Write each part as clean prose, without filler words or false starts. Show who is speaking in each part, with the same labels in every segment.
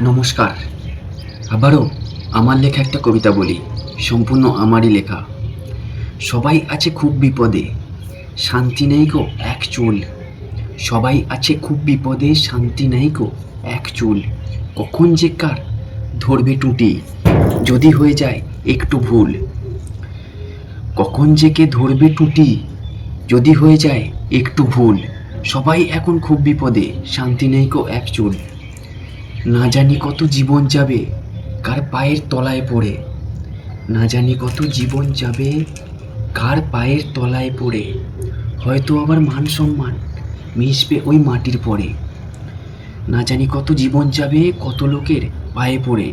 Speaker 1: নমস্কার। আবারও আমার লেখা একটা কবিতা বলি, সম্পূর্ণ আমারই লেখা। সবাই আছে খুব বিপদে, শান্তি নেই গো এক চুল। সবাই আছে খুব বিপদে, শান্তি নেই গো এক চুল। কখন যে কার ধরবে টুটি, যদি হয়ে যায় একটু ভুল। কখন যে কে ধরবে টুটি, যদি হয়ে যায় একটু ভুল। সবাই এখন খুব বিপদে, শান্তি নেই গো এক চুল। না জানি কত জীবন যাবে কার পায়ের তলায় পড়ে। না জানি কত জীবন যাবে কার পায়ের তলায় পড়ে। হয়তো আবার মান সম্মান মিশবে ওই মাটির পরে। না জানি কত জীবন যাবে কত লোকের পায়ে পড়ে।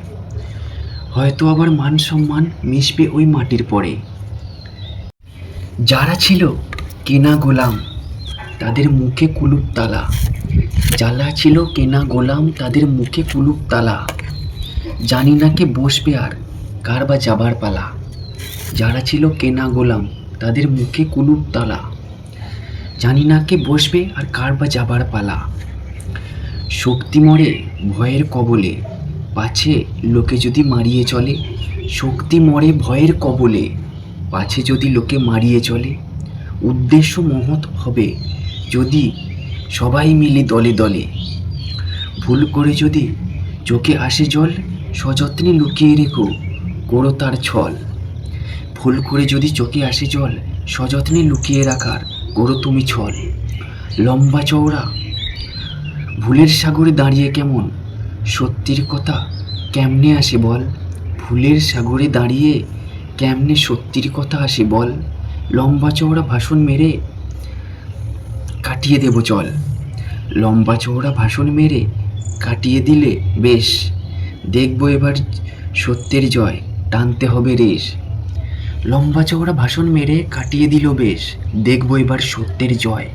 Speaker 1: হয়তো আবার মান সম্মান মিশবে ওই মাটির পরে। যারা ছিল কেনা গোলাম, তাদের মুখে কুলুপ তালা। যারা ছিল কেনা গোলাম, তাদের মুখে কুলুপ তালা। জানি না কে বসবে আর কার বা যাবার পালা। যারা ছিল কেনা গোলাম, তাদের মুখে কুলুপ তালা। জানি না কে বসবে আর কার বা যাবার পালা। শক্তি মরে ভয়ের কবলে, পাছে লোকে যদি মারিয়ে চলে। শক্তি মরে ভয়ের কবলে, পাছে যদি লোকে মারিয়ে চলে। উদ্দেশ্য মহৎ হবে যদি সবাই মিলে দলে দলে। ভুল করে যদি চোখে আসে জল, সযত্নে লুকিয়ে রেখো করো তার ছল। ভুল করে যদি চোখে আসে জল, সযত্নে লুকিয়ে রাখার করো তুমি ছল। লম্বা চওড়া ভুলের সাগরে দাঁড়িয়ে কেমন সত্যির কথা কেমনে আসে বল। ভুলের সাগরে দাঁড়িয়ে কেমনে সত্যির কথা আসে বল। লম্বা চওড়া ভাষণ মেরে কাটিয়ে দেব চল। লম্বা চওড়া ভাষণ মেরে কাটিয়ে দিলে বেশ। দেখবো এবার সত্যের জয়, টানতে হবে রেশ। লম্বা চওড়া ভাষণ মেরে কাটিয়ে দিল বেশ। দেখবো এবার সত্যের জয়,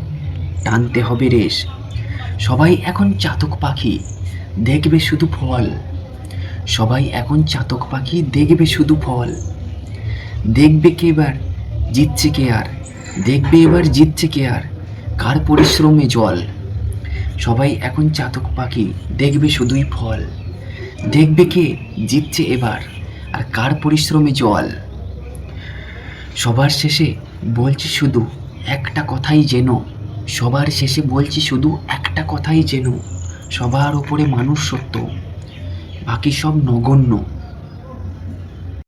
Speaker 1: টানতে হবে রেশ। সবাই এখন চাতক পাখি, দেখবে শুধু ফল। সবাই এখন চাতক পাখি, দেখবে শুধু ফল। দেখবে কে এবার জিতছে কে আর, দেখবে এবার জিতছে কে আর কার পরিশ্রমে জল। সবাই এখন চাতক পাখি, দেখবে শুধুই ফল। দেখবে কে জিতছে এবার আর কার পরিশ্রমে জল। সবার শেষে বলছি শুধু একটা কথাই যেন। সবার শেষে বলছি শুধু একটা কথাই যেন। সবার উপরে মানুষ সত্য, বাকি সব নগণ্য।